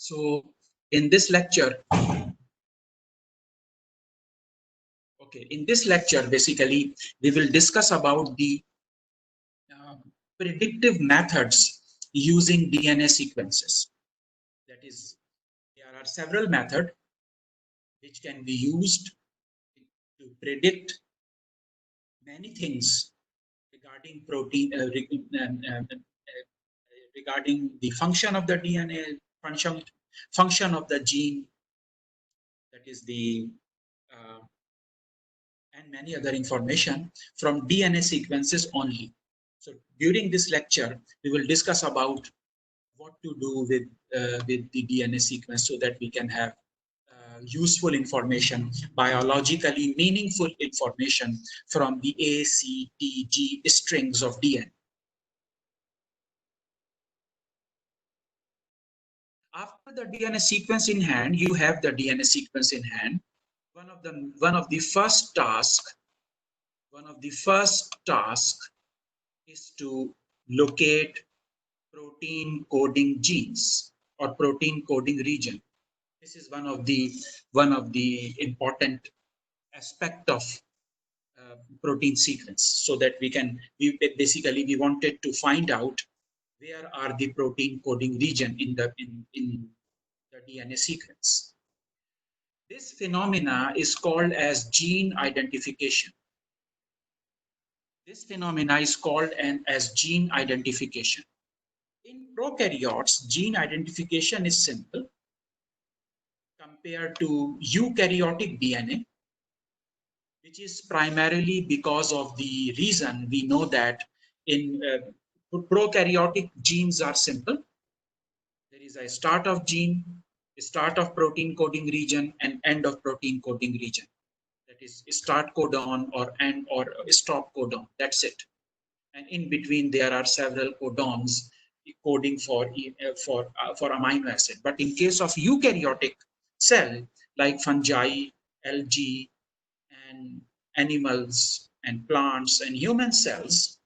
So in this lecture, basically, we will discuss about the predictive methods using DNA sequences. That is, there are several methods which can be used to predict many things regarding protein, regarding the function of the DNA, function of the gene, that is the and many other information from DNA sequences only. So during this lecture, we will discuss about what to do with the DNA sequence so that we can have useful information, biologically meaningful information from the A, C, T, G strings of DNA. After the DNA sequence in hand, you have the DNA sequence in hand. One of the first tasks is to locate protein coding genes or protein coding region. This is one of the important aspect of protein sequence, so that we wanted to find out where are the protein coding region in the DNA sequence. This phenomena is called as gene identification. This phenomena is called as gene identification. In prokaryotes, gene identification is simple compared to eukaryotic DNA, which is primarily because of the reason we know that in prokaryotic genes are simple. There is a start of gene, a start of protein coding region, and end of protein coding region. That is start codon or end or stop codon. That's it. And in between there are several codons coding for amino acid. But in case of eukaryotic cell like fungi, algae, and animals and plants and human cells,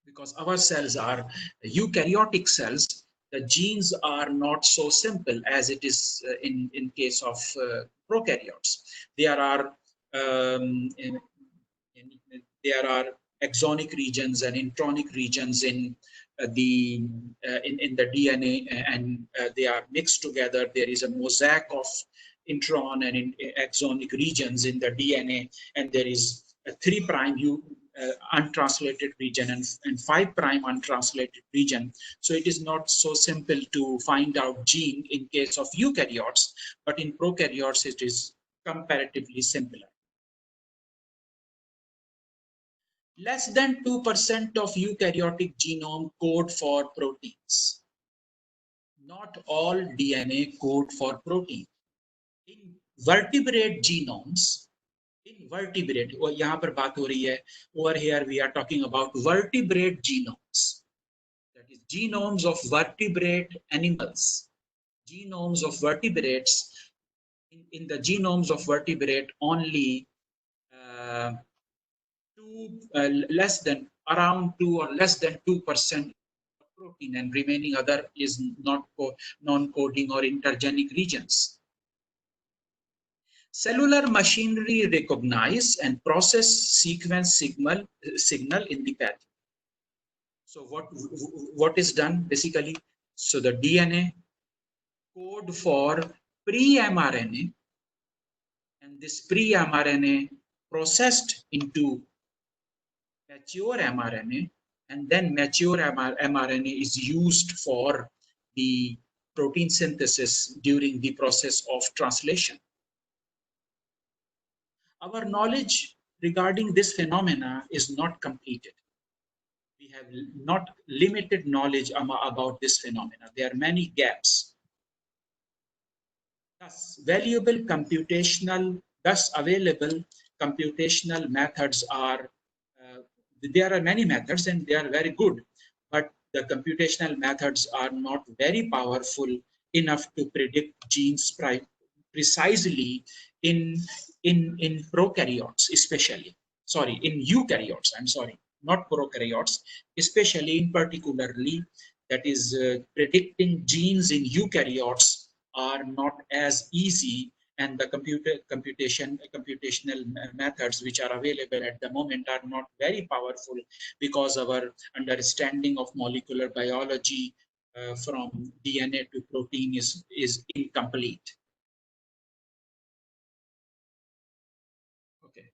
because our cells are eukaryotic cells, the genes are not so simple as it is in case of prokaryotes. There are there are exonic regions and intronic regions in in the DNA, and they are mixed together. There is a mosaic of intron and exonic regions in the DNA, and there is a 3' untranslated region and 5' untranslated region. So it is not so simple to find out gene in case of eukaryotes, but in prokaryotes it is comparatively simpler. Less than 2% of eukaryotic genome code for proteins. Not all DNA code for protein. In vertebrate genomes, over here we are talking about vertebrate genomes. That is genomes of vertebrate animals. Genomes of vertebrates. In the genomes of vertebrate, only less than around 2 or less than 2% protein, and remaining other is non-coding or intergenic regions. Cellular machinery recognize and process sequence signal in the path. So what is done basically? So the DNA code for pre-mRNA, and this pre-mRNA processed into mature mRNA, and then mature mRNA is used for the protein synthesis during the process of translation. Our knowledge regarding this phenomena is not completed. We have not limited knowledge about this phenomena. There are many gaps. Thus, available computational methods are there are many methods and they are very good, but the computational methods are not very powerful enough to predict genes precisely in prokaryotes, especially. Sorry, in eukaryotes, I'm sorry, not prokaryotes, especially in particularly, that is predicting genes in eukaryotes are not as easy, and the computational methods which are available at the moment are not very powerful, because our understanding of molecular biology from DNA to protein is incomplete. Okay.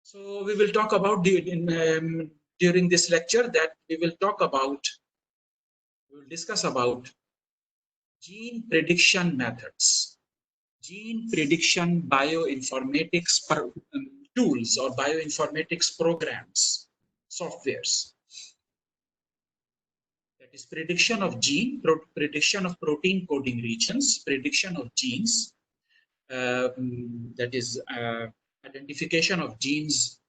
So we will talk about during this lecture that we will discuss about gene prediction methods, gene prediction bioinformatics tools or bioinformatics programs, softwares. That is prediction of prediction of protein coding regions, prediction of genes, that is identification of genes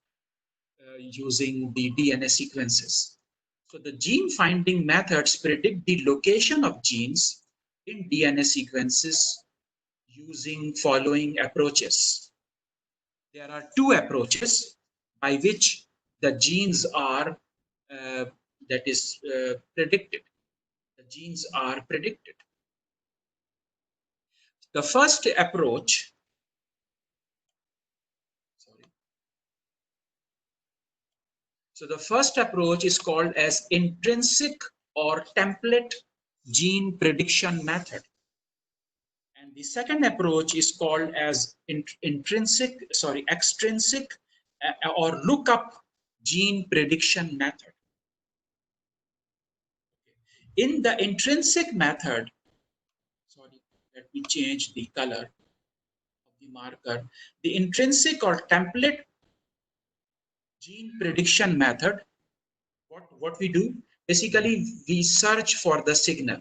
using the DNA sequences. So the gene finding methods predict the location of genes in DNA sequences using following approaches. There are two approaches by which the genes are predicted. The genes are predicted. The first approach, so the first approach is called as intrinsic or template gene prediction method. And the second approach is called as extrinsic or lookup gene prediction method. In the intrinsic method, sorry, let me change the color of the marker. The intrinsic or template gene prediction method, what we do, basically we search for the signal,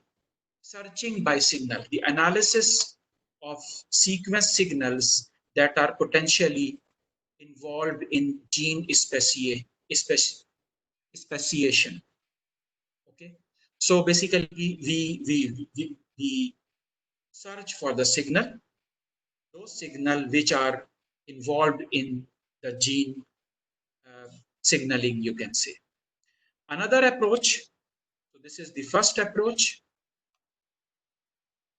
searching by signal, the analysis of sequence signals that are potentially involved in gene speciation. Okay, so basically we search for the signal, those signals which are involved in the gene signaling, you can say. Another approach, so this is the first approach,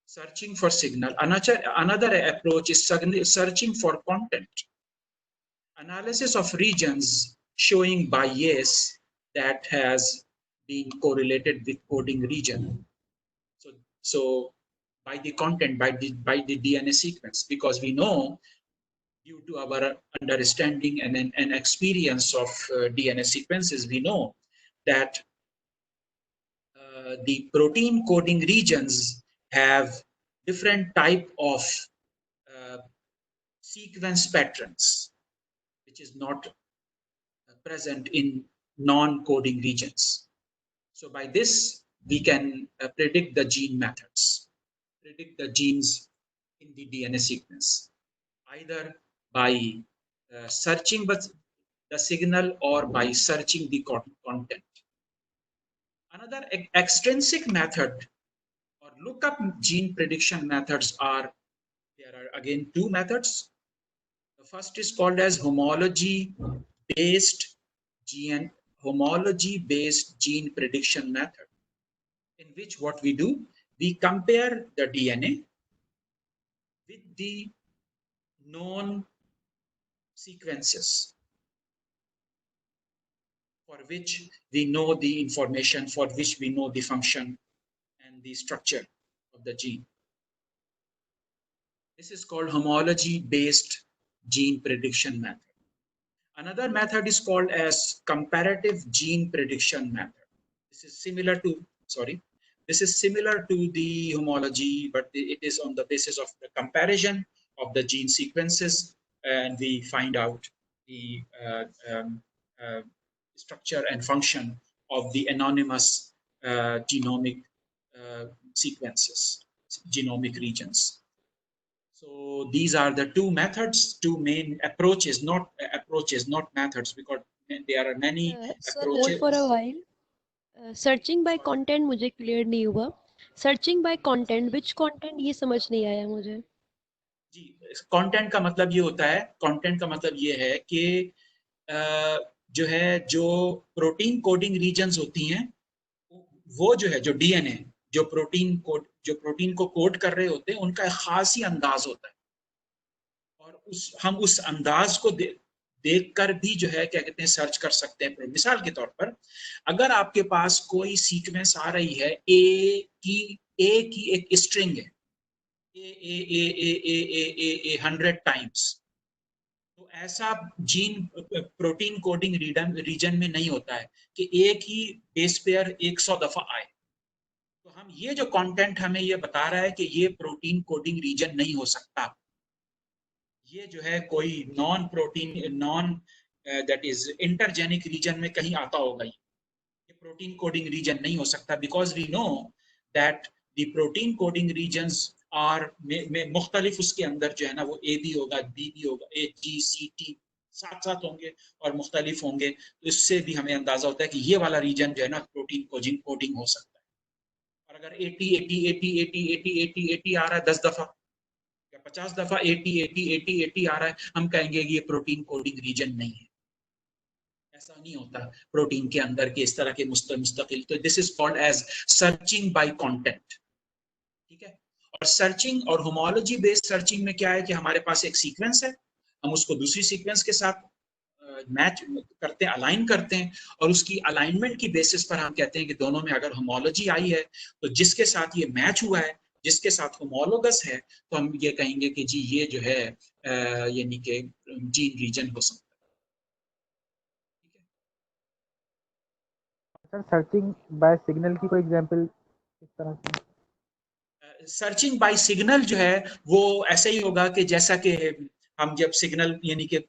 searching for signal. Another approach is searching for content, analysis of regions showing bias that has been correlated with coding region. So by the content, by the DNA sequence, because we know, due to our understanding and experience of DNA sequences, we know that the protein coding regions have different type of sequence patterns, which is not present in non-coding regions. So by this, we can predict the gene methods, predict the genes in the DNA sequence, either by searching the signal or by searching the content. Another extrinsic method or lookup gene prediction methods are, there are again two methods. The first is called as homology-based gene prediction method, in which what we do, we compare the DNA with the known sequences for which we know the information, for which we know the function and the structure of the gene. This is called homology-based gene prediction method. Another method is called as comparative gene prediction method. This is similar to, the homology, but it is on the basis of the comparison of the gene sequences, and we find out the structure and function of the anonymous genomic sequences, genomic regions. So these are the two methods, two main approaches, not methods, because there are many approaches. Hold for a while. Searching by content मुझे clear नहीं हुआ. Searching by content, which content, ये समझ नहीं आया मुझे. जी, content का मतलब ये होता है, कंटेंट का मतलब ये है कि जो प्रोटीन कोडिंग रीजन्स होती हैं, वो जो है जो डीएनए जो प्रोटीन को कोड कर रहे होते हैं, उनका एक खास ही अंदाज होता है, और हम उस अंदाज को देख कर भी जो है क्या कहते हैं सर्च कर सकते हैं। मिसाल के तौर पर अगर आपके पास कोई सीक्वेंस आ रही है ए की एक स्ट्रिंग है, ए 100 टाइम्स, तो ऐसा जीन प्रोटीन कोडिंग रीजन में नहीं होता है कि एक ही बेस पेयर 100 दफा आए। तो हम ये जो कंटेंट हमें ये बता रहा है कि ये प्रोटीन कोडिंग रीजन नहीं हो सकता, ये जो है कोई non that is intergenic region में कहीं आता होगा, ये प्रोटीन कोडिंग रीजन नहीं हो सकता, because we know that the protein coding regions are में मुख्तलिफ उसके अंदर जो है ना वो ए भी होगा, बी भी होगा, ए जी सी टी साथ साथ होंगे और मुख्तलिफ होंगे, तो इससे भी हमें अंदाजा होता है कि ये वाला रीजन जो है ना प्रोटीन कोडिंग हो सकता है। और अगर 80 आ रहा है 10 दफा या 50 दफा 80 आ रहा है, हम कहेंगे कि ये प्रोटीन कोडिंग रीजन नहीं है। ऐसा नहीं होता प्रोटीन के अंदर के इस तरह के मुस्तकिल। तो this is called as searching by content, ठीक है। और सर्चिंग और होमोलॉजी बेस्ड सर्चिंग में क्या है कि हमारे पास एक सीक्वेंस है, हम उसको दूसरी सीक्वेंस के साथ मैच करते हैं, अलाइन करते हैं, और उसकी अलाइनमेंट की बेसिस पर हम कहते हैं कि दोनों में अगर होमोलॉजी आई है तो जिसके साथ ये मैच हुआ है, जिसके साथ होमोलोगस है, तो हम ये कहेंगे कि जी ये जो है यानी कि जीन रीजन हो सकता सर सर्चिंग बाय सिग्नल की कोई एग्जांपल इस तरह की? सर्चिंग बाय सिग्नल जो है वो ऐसे ही होगा कि जैसा कि हम जब सिग्नल यानी कि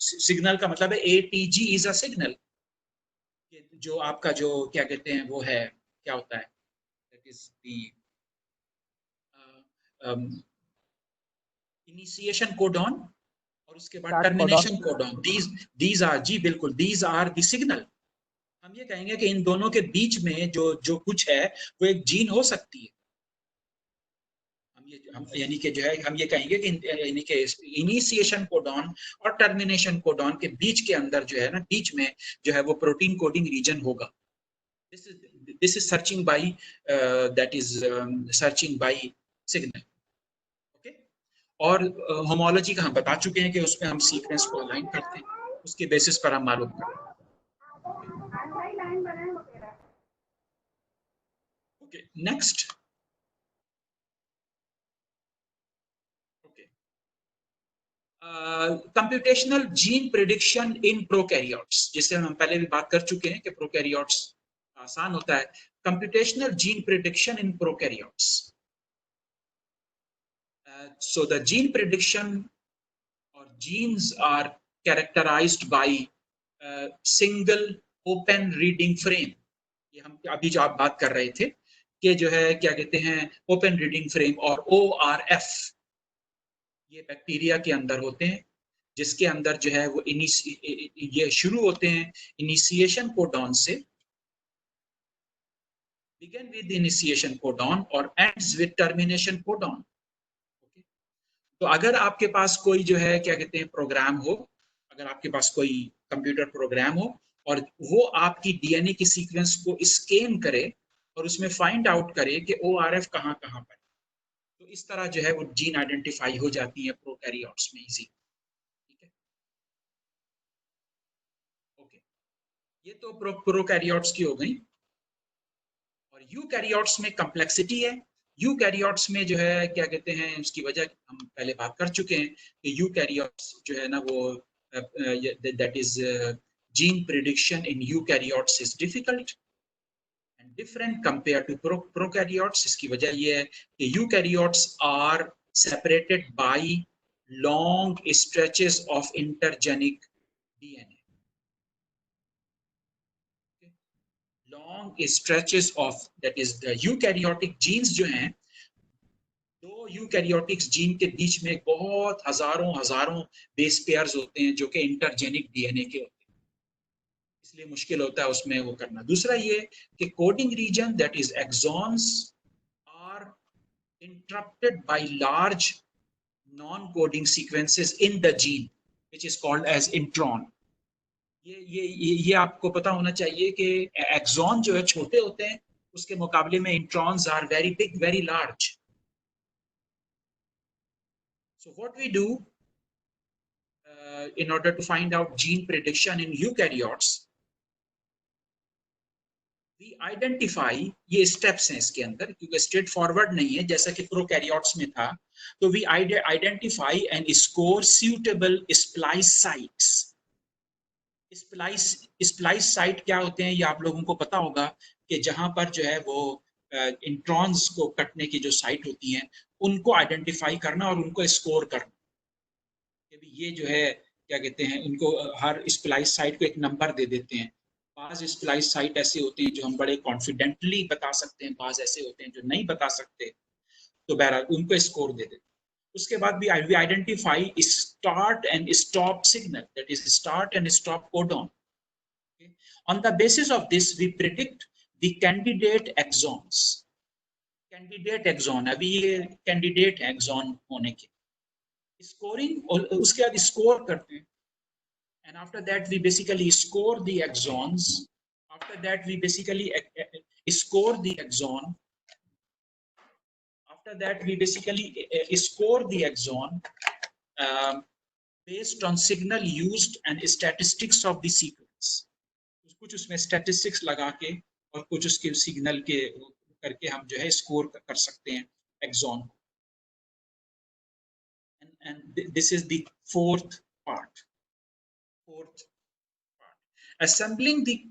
सिग्नल का मतलब है ATG इज अ सिग्नल, जो आपका जो क्या कहते हैं वो है, क्या होता है, that is the initiation codon और उसके बाद start termination codon. Codon, these R G बिल्कुल, दीज आर द सिग्नल। हम ये कहेंगे कि इन दोनों के बीच में जो जो कुछ है वो एक जीन हो सकती है। हम यानी कि जो है हम ये कहेंगे कि यानी कि इनिशिएशन कोडॉन और टर्मिनेशन कोडॉन के बीच के अंदर जो है ना, बीच में जो है वो प्रोटीन कोडिंग रीजन होगा। This is searching by that is searching by signal, okay. और होमोलॉजी का हम बता चुके हैं कि उसमें हम सीक्वेंस को अलाइन करते हैं, उसके बेसिस पर हम मालूम करते हैं। Okay, next. Computational gene prediction in prokaryotes, जिससे हम पहले भी बात कर चुके हैं कि प्रोकैरियोट्स आसान होता है। Computational gene prediction in prokaryotes, so the gene prediction or genes are characterized by single open reading frame। ये हम अभी जो आप बात कर रहे थे कि जो है क्या कहते हैं ओपन रीडिंग फ्रेम और ORF, ये बैक्टीरिया के अंदर होते हैं, जिसके अंदर जो है वो ये शुरू होते हैं इनिशिएशन कोडॉन से, बिगिन विद इनिशिएशन कोडॉन और एंड्स विद टर्मिनेशन कोडॉन। तो अगर आपके पास कोई जो है क्या कहते हैं प्रोग्राम हो, अगर आपके पास कोई कंप्यूटर प्रोग्राम हो और वो आपकी डीएनए की सीक्वेंस को स्कैन करे और उसमें फाइंड आउट करे कि ORF कहाँ कहाँ पर, तो इस तरह जो है वो जीन आइडेंटिफाई हो जाती है प्रोकैरियोट्स में इजी, ठीक है। ओके, ये तो प्रोकैरियोट्स की हो गई। और यूकैरियोट्स में कम्प्लेक्सिटी है। यूकैरियोट्स में जो है क्या कहते हैं उसकी वजह हम पहले बात कर चुके हैं कि यूकैरियोट्स जो है ना वो that is gene prediction in eukaryotes is difficult and different compare to prokaryotes. इसकी वजह ये है कि eukaryotes are separated by long stretches of intergenic DNA, long stretches of that is the eukaryotic genes जो हैं, दो यूकैरियोटिक्स जीन के बीच में बहुत हजारों हजारों बेस पेयर्स होते हैं जो कि इंटरजेनिक डीएनए के होते हैं, इसलिए मुश्किल होता है उसमें वो करना। दूसरा ये कि coding region that is exons are interrupted by large non coding sequences in the gene which is called as intron. ये आपको पता होना चाहिए कि एक्सॉन जो है छोटे होते हैं, उसके मुकाबले में introns are very big, very large. So what we do in order to find out gene prediction in eukaryotes, we identify, ये steps हैं इसके अंदर, क्योंकि straight forward नहीं है जैसा कि प्रोकैरियोट्स में था. तो we identify and score suitable splice sites. Splice site क्या होते हैं ये आप लोगों को पता होगा कि जहां पर जो है वो इंट्रॉन्स को कटने की जो साइट होती हैं उनको आइडेंटिफाई करना और उनको स्कोर करना. ये जो है क्या कहते हैं, उनको हर स्प्लाइस साइट को एक नंबर दे देते हैं. बाज स्प्लाइस साइट ऐसे होती हैं जो हम बड़े कॉन्फिडेंटली बता सकते हैं, बाज ऐसे होते हैं जो नहीं बता सकते, तो बहरहाल उनको स्कोर दे देते हैं. उसके बाद भी we identify start and stop signal, that is start and stop codon. Okay. On the basis of this we predict the candidate exons. Candidate exon, अभी ये candidate exon होने के scoring, उसके बाद स्कोर करते हैं, and after that we basically score the exons. After that we basically score the exon. After that we basically score the exon based on signal used and statistics of the sequence. कुछ उसमें statistics लगा के और कुछ उसके signal के करके हम जो है स्कोर कर सकते हैं exon. And this is the fourth part. Assembling the,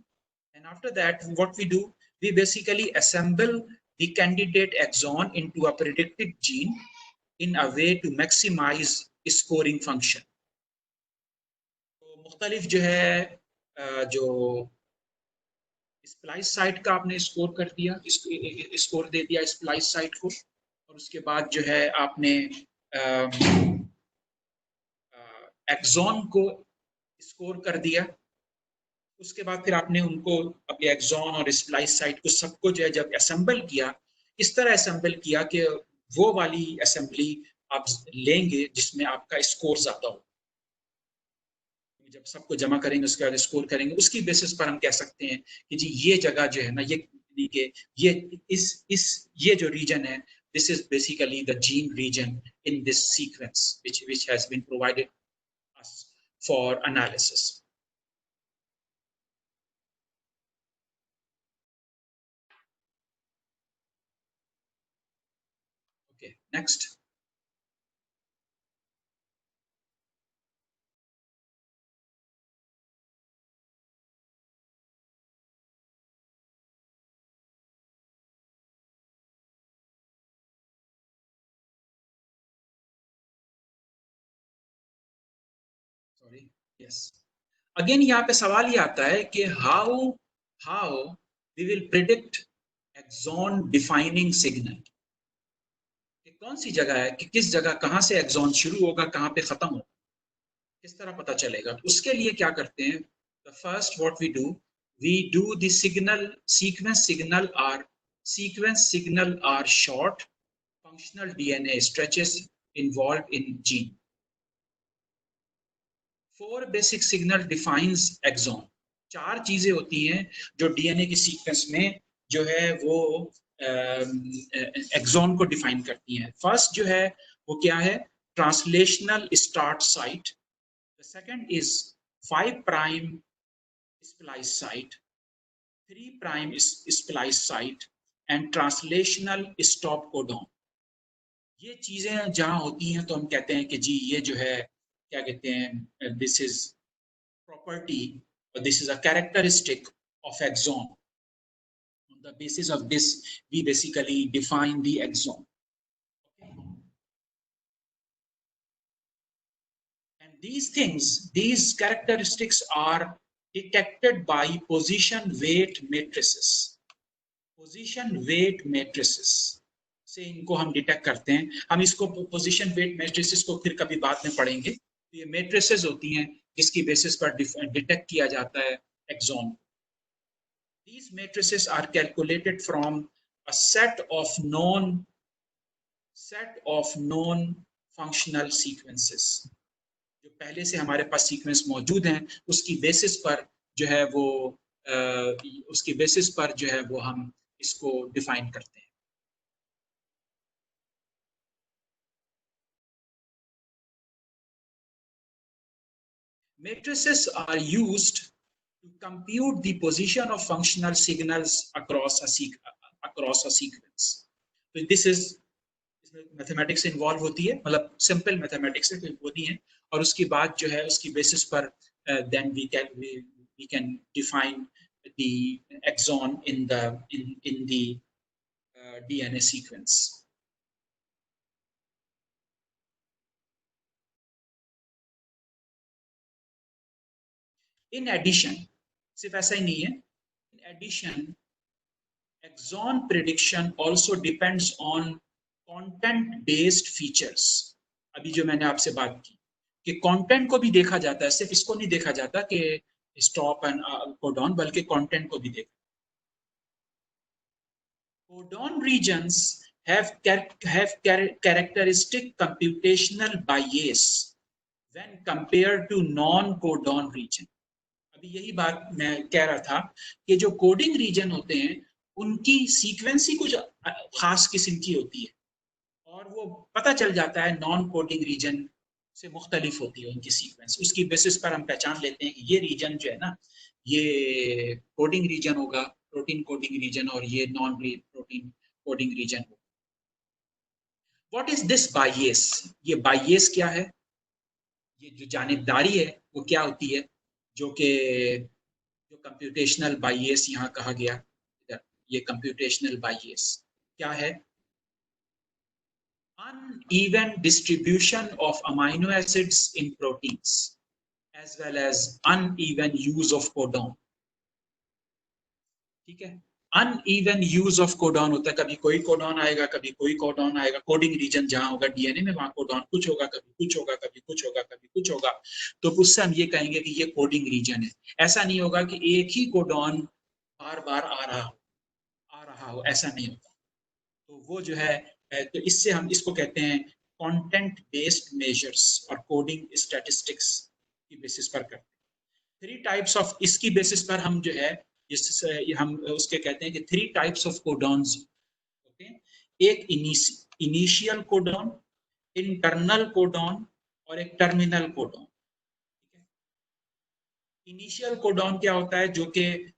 and after that what we do, we basically assemble the candidate exon into a predicted gene in a way to maximize scoring function. तो मुख्तलिफ जो है जो splice site का आपने score कर दिया, score दे दिया स्प्लाइस साइट को, और उसके बाद जो है आपने एक्सॉन को स्कोर कर दिया. उसके बाद फिर आपने उनको अपने एक्सॉन और स्प्लाइस साइट को सबको जो है जब असेंबल किया, इस तरह असेंबल किया कि वो वाली असेंबली आप लेंगे जिसमें आपका स्कोर ज्यादा हो. जब सबको जमा करेंगे उसके बाद स्कोर करेंगे, उसकी बेसिस पर हम कह सकते हैं कि जी ये जगह जो है ना, ये जो रीजन है, this is basically the gene region in this sequence which has been provided us for analysis. Okay, next. Sorry. Yes. Again यहाँ पे सवाल ये आता है कि how we will predict exon defining signal. कौन सी जगह है कि किस जगह कहां से एक्सॉन शुरू होगा, कहां पे खत्म होगा, किस तरह पता चलेगा. तो उसके लिए क्या करते हैं, the first what we do the sequence signal are short functional DNA stretches involved in gene. 4 basic signal defines exon. 4 चीजें होती हैं जो डीएनए की सीक्वेंस में जो है वो एक्सॉन को डिफाइन करती हैं. फर्स्ट जो है वो क्या है, translational start site. The second is 5 prime splice site, 3 prime splice site and translational stop codon. ये चीजें जहां होती हैं तो हम कहते हैं कि जी ये जो है क्या कहते हैं, this is property, this is a characteristic of exon. On the basis of this, we basically define the exon. Okay. And these characteristics are detected by position weight matrices. Position weight matrices से इनको हम detect करते हैं. हम इसको position wait matrices को फिर कभी बाद में पढ़ेंगे. तो ये मैट्रिसेस होती हैं जिसकी बेसिस पर डिटेक्ट किया जाता है axon. These matrices are calculated from a set of known functional sequences. जो पहले से हमारे पास सीक्वेंस मौजूद हैं उसकी बेसिस पर जो है वो हम इसको डिफाइन करते हैं। Matrices are used to compute the position of functional signals across a sequence. So this is mathematics involve होती है, मतलब सिंपल मैथमेटिक्स है, कोई वो नहीं है। और उसकी बात जो है उसकी बेसिस पर then we can define the exon in the DNA sequence. In addition, सिर्फ ऐसा ही नहीं है, in addition, exon prediction also depends on content based features. अभी जो मैंने आपसे बात की कि कंटेंट को भी देखा जाता है, सिर्फ इसको नहीं देखा जाता कि स्टॉप एंड कोडॉन, बल्कि कंटेंट को भी देखा। Codon regions have characteristic computational bias when compared to non-codon region. अभी यही बात मैं कह रहा था कि जो कोडिंग रीजन होते हैं उनकी सीक्वेंस ही कुछ खास किस्म की होती है, और वो पता चल जाता है नॉन कोडिंग रीजन से मुख्तलिफ होती है उनकी सीक्वेंस। उसकी बेसिस पर हम पहचान लेते हैं कि ये रीजन जो है ना, ये कोडिंग रीजन होगा, प्रोटीन कोडिंग रीजन, और ये नॉन प्रोटीन कोडिंग रीजन होगा। व्हाट इज दिस बायस? ये बायस क्या है? ये जो जानिबदारी है वो क्या होती है, जो कि जो कंप्यूटेशनल बायस यहाँ कहा गया, ये कंप्यूटेशनल बायस क्या है? Uneven distribution of amino acids in proteins as well as uneven use of codon. ठीक है, uneven use of codon होता है, कभी कोई कोडॉन आएगा, कभी कोई कोडॉन आएगा। कोडिंग रीजन जहां होगा डीएनए में, वहां कोडॉन कुछ होगा, कभी कुछ होगा, कभी कुछ होगा, कभी कुछ होगा, तो उससे हम ये कहेंगे कि ये कोडिंग रीजन है। ऐसा नहीं होगा कि एक ही कोडॉन बार बार आ रहा हो, ऐसा नहीं होगा। तो वो जो है, तो इससे हम इसको कहते हैं कंटेंट बेस्ड मेजर्स और कोडिंग स्टैटिस्टिक्स की बेसिस पर करते हैं। 3 टाइप्स ऑफ, इसकी बेसिस पर हम जो है हम उसके कहते हैं कि 3 टाइप्स ऑफ कोडॉन्स। ओके, एक इनिशियल कोडॉन, इंटरनल कोडॉन और एक टर्मिनल कोडॉन। इनिशियल कोडॉन क्या होता है? जो कि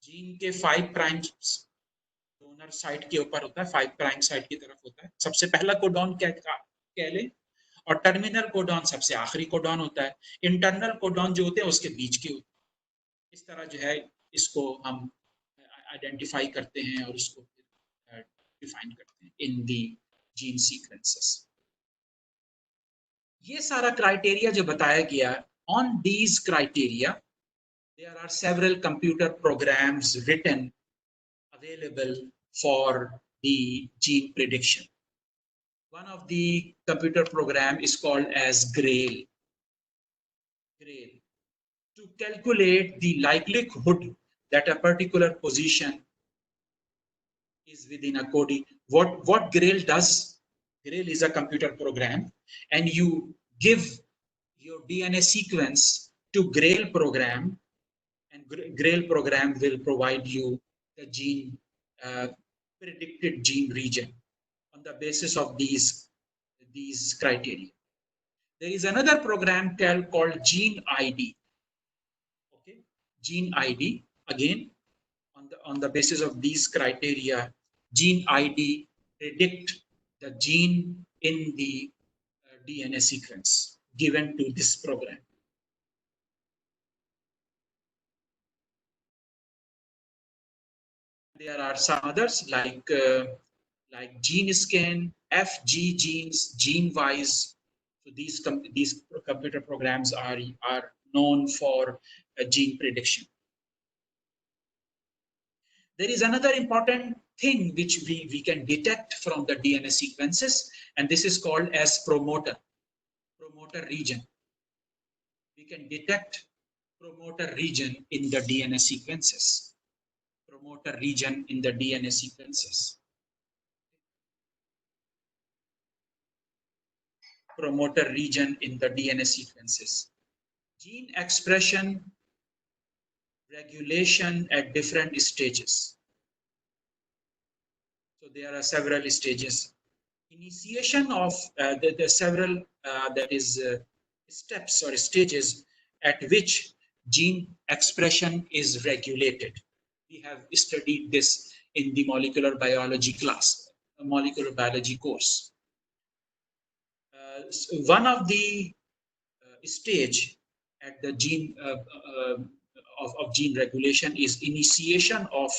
जीन के 5 प्राइम डोनर साइट के ऊपर होता है, 5 प्राइम साइट की तरफ होता है, सबसे पहला कोडॉन कह ले। और टर्मिनल कोडॉन सबसे आखिरी कोडॉन होता है। इंटरनल कोडॉन जो होते हैं उसके बीच के होते हैं। इस तरह जो है इसको हम आइडेंटिफाई करते हैं और इसको डिफाइन करते हैं इन दी जीन सीक्वेंसेस। ये सारा क्राइटेरिया जो बताया गया, on these criteria there are several computer programs written available for the gene prediction. One of the computer program is called as GRAIL. GRAIL, to calculate the likelihood that a particular position is within a coding. What GRAIL does? GRAIL is a computer program, and you give your DNA sequence to GRAIL program, and GRAIL program will provide you the gene predicted gene region on the basis of these criteria. There is another program called Gene ID. Okay, Gene ID, again on the basis of these criteria, Gene ID predict the gene in the DNA sequence given to this program. There are some others like GeneScan, FG Genes, GeneWise. So these computer programs are known for gene prediction. There is another important thing which we can detect from the DNA sequences, and this is called as promoter region. We can detect promoter region in the DNA sequences. Promoter region in the DNA sequences. Promoter region in the DNA sequences. Gene expression regulation at different stages. So there are several stages. Initiation of the several steps or stages at which gene expression is regulated. We have studied this in the molecular biology class, molecular biology course. So one of the stage at the gene of gene regulation is initiation of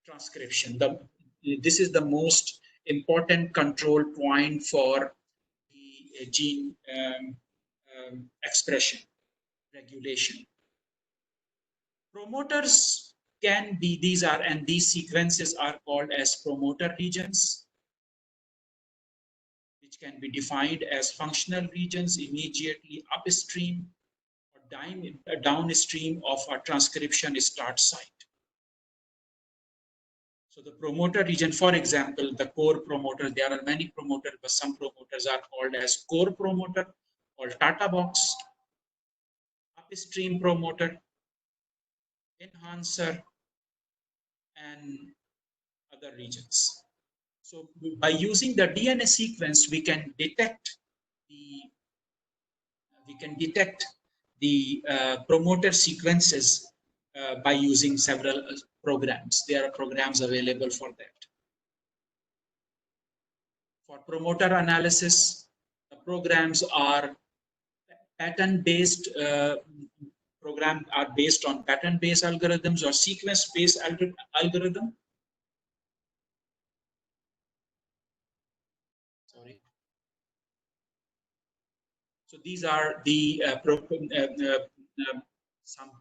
transcription. This is the most important control point for the gene expression regulation. Promoters can be, these sequences are called as promoter regions, which can be defined as functional regions immediately upstream or downstream of a transcription start site. So the promoter region, for example, the core promoter, there are many promoters, but some promoters are called as core promoter or Tata box, upstream promoter, enhancer, and other regions. So by using the DNA sequence, we can detect the promoter sequences by using several programs. There are programs available for that. For promoter analysis, the programs are pattern-based. Programs are based on pattern-based algorithms or sequence-based algorithm. Sorry. So these are the some.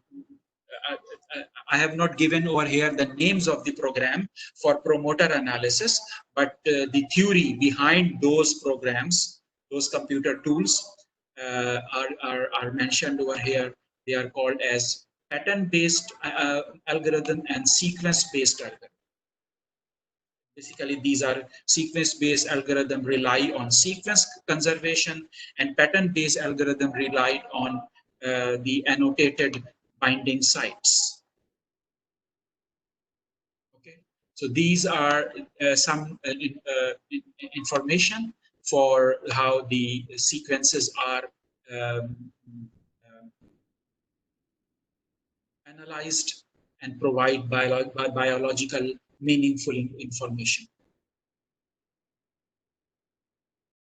I have not given over here the names of the program for promoter analysis, but the theory behind those programs, those computer tools are mentioned over here. They are called as pattern-based algorithm and sequence-based algorithm. Basically, these are sequence-based algorithm rely on sequence conservation, and pattern-based algorithm rely on the annotated binding sites. Okay, so these are some information for how the sequences are analyzed and provide biological meaningful information.